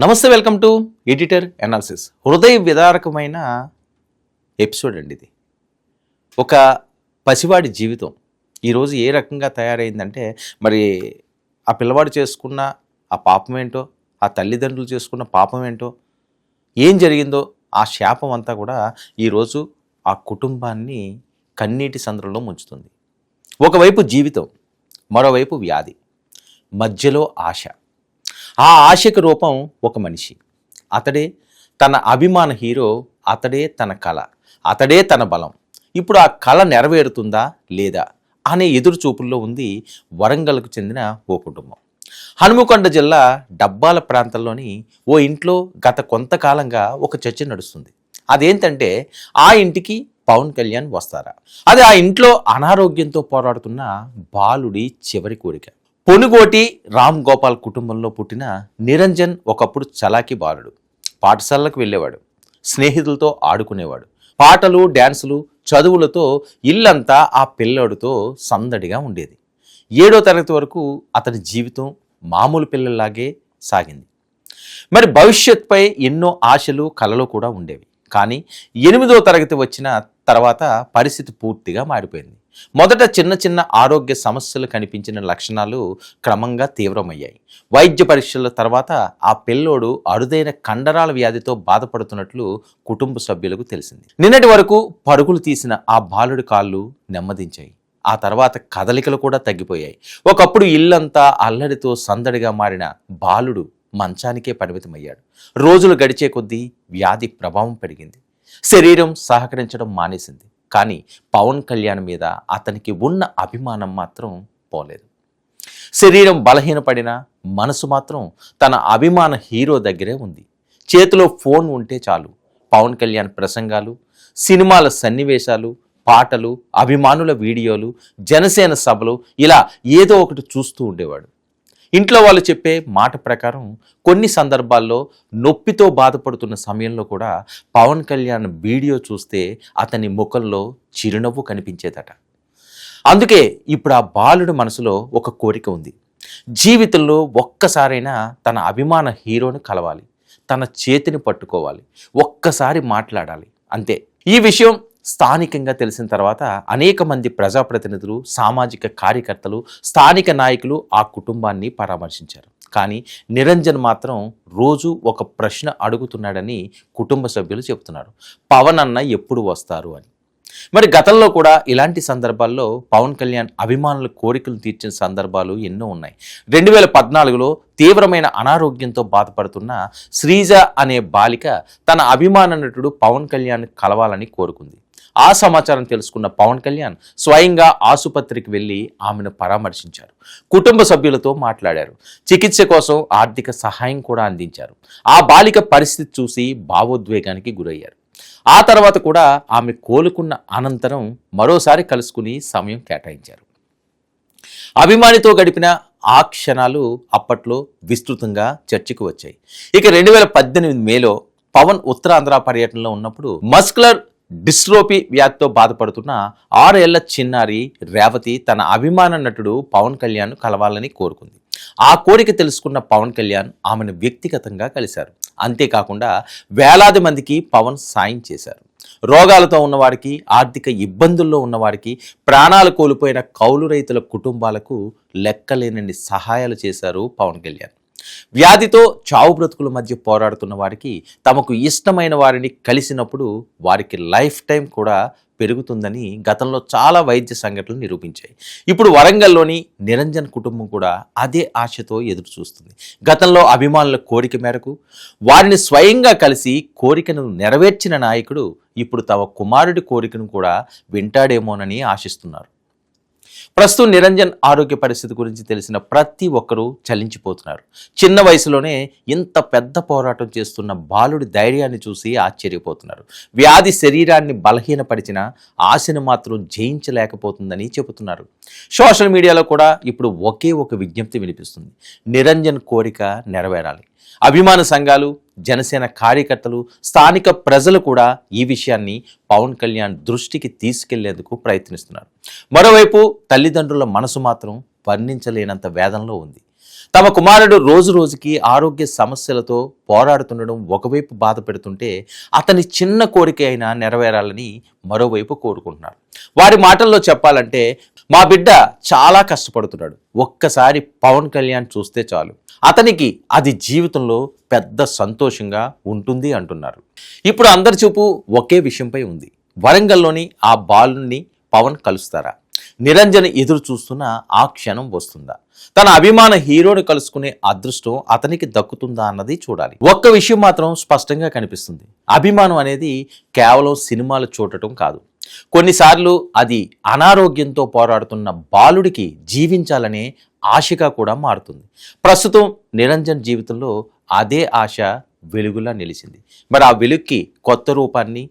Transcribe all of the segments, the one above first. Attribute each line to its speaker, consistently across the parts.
Speaker 1: నమస్తే, welcome to editor analysis. హృదయ విదారకమైన episode అండి ఇది. ఒక పసివాడి జీవితం ఈరోజు ఏ రకంగా తయారైందంటే, మరి ఆ పిల్లవాడు చేసుకున్న ఆ పాపం ఏంటో, ఆ తల్లిదండ్రులు చేసుకున్న పాపం ఏంటో, ఏం జరిగిందో ఆ శాపం అంతా కూడా ఈరోజు ఆ కుటుంబాన్ని కన్నీటి సంద్రంలో ముంచుతుంది. ఒకవైపు జీవితం, మరోవైపు వ్యాధి, మధ్యలో ఆశ. ఆ ఆశకు రూపం ఒక మనిషి. అతడే తన అభిమాన హీరో, అతడే తన కళ, అతడే తన బలం. ఇప్పుడు ఆ కళ నెరవేరుతుందా లేదా అనే ఎదురు చూపుల్లో ఉంది వరంగల్కు చెందిన ఓ కుటుంబం. హనుమకొండ జిల్లా డబ్బాల ప్రాంతంలోని ఓ ఇంట్లో గత కొంతకాలంగా ఒక చర్చ నడుస్తుంది. అదేంటంటే, ఆ ఇంటికి పవన్ కళ్యాణ్ వస్తారా? అది ఆ ఇంట్లో అనారోగ్యంతో పోరాడుతున్న బాలుడి చివరి కోరిక. పొనుగోటి రామ్ గోపాల్ కుటుంబంలో పుట్టిన నిరంజన్ ఒకప్పుడు చలాకీ బాలుడు. పాఠశాలకు వెళ్ళేవాడు, స్నేహితులతో ఆడుకునేవాడు. పాటలు, డ్యాన్సులు, చదువులతో ఇల్లంతా ఆ పిల్లాడితో సందడిగా ఉండేది. 7వ తరగతి వరకు అతని జీవితం మామూలు పిల్లల్లాగే సాగింది. మరి భవిష్యత్తుపై ఎన్నో ఆశలు, కలలు కూడా ఉండేవి. కానీ 8వ తరగతి వచ్చిన తర్వాత పరిస్థితి పూర్తిగా మారిపోయింది. మొదట చిన్న చిన్న ఆరోగ్య సమస్యలు కనిపించిన లక్షణాలు క్రమంగా తీవ్రమయ్యాయి. వైద్య పరీక్షల తర్వాత ఆ పిల్లోడు అరుదైన కండరాల వ్యాధితో బాధపడుతున్నట్లు కుటుంబ సభ్యులకు తెలిసింది. నిన్నటి వరకు పరుగులు తీసిన ఆ బాలుడి కాళ్ళు నెమ్మదించాయి. ఆ తర్వాత కదలికలు కూడా తగ్గిపోయాయి. ఒకప్పుడు ఇల్లంతా అల్లరితో సందడిగా మారిన బాలుడు మంచానికే పరిమితమయ్యాడు. రోజులు గడిచే కొద్దీ వ్యాధి ప్రభావం పెరిగింది. శరీరం సహకరించడం మానేసింది. కానీ పవన్ కళ్యాణ్ మీద అతనికి ఉన్న అభిమానం మాత్రం పోలేదు. శరీరం బలహీనపడిన మనసు మాత్రం తన అభిమాన హీరో దగ్గరే ఉంది. చేతిలో ఫోన్ ఉంటే చాలు, పవన్ కళ్యాణ్ ప్రసంగాలు, సినిమాల సన్నివేశాలు, పాటలు, అభిమానుల వీడియోలు, జనసేన సభలు, ఇలా ఏదో ఒకటి చూస్తూ ఉండేవాడు. ఇంట్లో వాళ్ళు చెప్పే మాట ప్రకారం కొన్ని సందర్భాల్లో నొప్పితో బాధపడుతున్న సమయంలో కూడా పవన్ కళ్యాణ్ వీడియో చూస్తే అతని ముఖంలో చిరునవ్వు కనిపించేదట. అందుకే ఇప్పుడు ఆ బాలుడి మనసులో ఒక కోరిక ఉంది. జీవితంలో ఒక్కసారైనా తన అభిమాన హీరోని కలవాలి, తన చేతిని పట్టుకోవాలి, ఒక్కసారి మాట్లాడాలి, అంతే. ఈ విషయం స్థానికంగా తెలిసిన తర్వాత అనేక మంది ప్రజాప్రతినిధులు, సామాజిక కార్యకర్తలు, స్థానిక నాయకులు ఆ కుటుంబాన్ని పరామర్శించారు. కానీ నిరంజన్ మాత్రం రోజు ఒక ప్రశ్న అడుగుతున్నాడని కుటుంబ సభ్యులు చెబుతున్నారు. పవన్ అన్న ఎప్పుడు వస్తారు అని. మరి గతంలో కూడా ఇలాంటి సందర్భాల్లో పవన్ కళ్యాణ్ అభిమానుల కోరికలు తీర్చిన సందర్భాలు ఎన్నో ఉన్నాయి. 2014లో తీవ్రమైన అనారోగ్యంతో బాధపడుతున్న శ్రీజ అనే బాలిక తన అభిమాన నటుడు పవన్ కళ్యాణ్ కలవాలని కోరుకుంది. ఆ సమాచారం తెలుసుకున్న పవన్ కళ్యాణ్ స్వయంగా ఆసుపత్రికి వెళ్ళి ఆమెను పరామర్శించారు. కుటుంబ సభ్యులతో మాట్లాడారు. చికిత్స కోసం ఆర్థిక సహాయం కూడా అందించారు. ఆ బాలిక పరిస్థితి చూసి భావోద్వేగానికి గురయ్యారు. ఆ తర్వాత కూడా ఆమె కోలుకున్న అనంతరం మరోసారి కలుసుకుని సమయం కేటాయించారు. అభిమానితో గడిపిన ఆ క్షణాలు అప్పట్లో విస్తృతంగా చర్చకు వచ్చాయి. ఇక 2018 మేలో పవన్ ఉత్తరాంధ్ర పర్యటనలో ఉన్నప్పుడు మస్కులర్ డిస్ట్రోఫీ వ్యాధితో బాధపడుతున్న 6 ఏళ్ల చిన్నారి రేవతి తన అభిమాన నటుడు పవన్ కళ్యాణ్ కలవాలని కోరుకుంది. ఆ కోరిక తెలుసుకున్న పవన్ కళ్యాణ్ ఆమెను వ్యక్తిగతంగా కలిశారు. అంతేకాకుండా వేలాది మందికి పవన్ సాయం చేశారు. రోగాలతో ఉన్నవారికి, ఆర్థిక ఇబ్బందుల్లో ఉన్నవారికి, ప్రాణాలు కోల్పోయిన కౌలు రైతుల కుటుంబాలకు లెక్కలేనన్ని సహాయాలు చేశారు పవన్ కళ్యాణ్. వ్యాధితో చావు బ్రతుకుల మధ్య పోరాడుతున్న వారికి, తమకు ఇష్టమైన వారిని కలిసినప్పుడు వారికి లైఫ్ టైం కూడా పెరుగుతుందని గతంలో చాలా వైద్య సంఘటనలు నిరూపించాయి. ఇప్పుడు వరంగల్లోని నిరంజన్ కుటుంబం కూడా అదే ఆశతో ఎదురు చూస్తుంది. గతంలో అభిమానుల కోరిక మేరకు వారిని స్వయంగా కలిసి కోరికను నెరవేర్చిన నాయకుడు ఇప్పుడు తమ కుమారుడి కోరికను కూడా వింటాడేమోనని ఆశిస్తున్నారు. ప్రస్తుతం నిరంజన్ ఆరోగ్య పరిస్థితి గురించి తెలిసిన ప్రతి ఒక్కరూ చలించిపోతున్నారు. చిన్న వయసులోనే ఇంత పెద్ద పోరాటం చేస్తున్న బాలుడి ధైర్యాన్ని చూసి ఆశ్చర్యపోతున్నారు. వ్యాధి శరీరాన్ని బలహీనపరిచిన ఆశను మాత్రం జయించలేకపోతుందని చెబుతున్నారు. సోషల్ మీడియాలో కూడా ఇప్పుడు ఒకే ఒక విజ్ఞప్తి వినిపిస్తుంది: నిరంజన్ కోరిక నెరవేరాలి. అభిమాన సంఘాలు, జనసేన కార్యకర్తలు, స్థానిక ప్రజలు కూడా ఈ విషయాన్ని పవన్ కళ్యాణ్ దృష్టికి తీసుకెళ్లేందుకు ప్రయత్నిస్తున్నారు. మరోవైపు తల్లిదండ్రుల మనసు మాత్రం వర్ణించలేనంత వేదనలో ఉంది. తమ కుమారుడు రోజు రోజుకి ఆరోగ్య సమస్యలతో పోరాడుతుండడం ఒకవైపు బాధ పెడుతుంటే అతని చిన్న కోరిక అయినా నెరవేరాలని మరోవైపు కోరుకుంటున్నారు. వారి మాటల్లో చెప్పాలంటే మా బిడ్డ చాలా కష్టపడుతున్నాడు, ఒక్కసారి పవన్ కళ్యాణ్ చూస్తే చాలు అతనికి అది జీవితంలో పెద్ద సంతోషంగా ఉంటుంది అంటున్నారు. ఇప్పుడు అందరి చూపు ఒకే విషయంపై ఉంది. వరంగల్లోని ఆ బాలుని పవన్ కలుస్తారా? నిరంజన్ ఎదురు చూస్తున్న ఆ క్షణం వస్తుందా? తన అభిమాన హీరోని కలుసుకునే అదృష్టం అతనికి దక్కుతుందా అన్నది చూడాలి. ఒక్క విషయం మాత్రం స్పష్టంగా కనిపిస్తుంది. అభిమానం అనేది కేవలం సినిమాలు చూడటం కాదు. కొన్నిసార్లు అది అనారోగ్యంతో పోరాడుతున్న బాలుడికి జీవించాలనే ఆశగా కూడా మారుతుంది. ప్రస్తుతం నిరంజన్ జీవితంలో అదే ఆశ వెలుగులా నిలిచింది. మరి ఆ వెలుగుకి కొత్త రూపాన్ని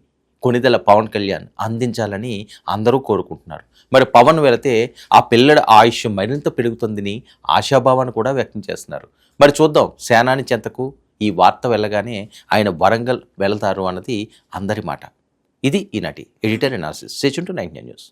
Speaker 1: కొనిదెల పవన్ కళ్యాణ్ అందించాలని అందరూ కోరుకుంటున్నారు. మరి పవన్ వెళితే ఆ పిల్లడి ఆయుష్ మరింత పెరుగుతుందని ఆశాభావాన్ని కూడా వ్యక్తం చేస్తున్నారు. మరి చూద్దాం, సేనాని చెంతకు ఈ వార్త వెళ్ళగానే ఆయన వరంగల్ వెళతారు అన్నది అందరి మాట. ఇది ఈనాటి editor analysis. Stay tuned to 99 news.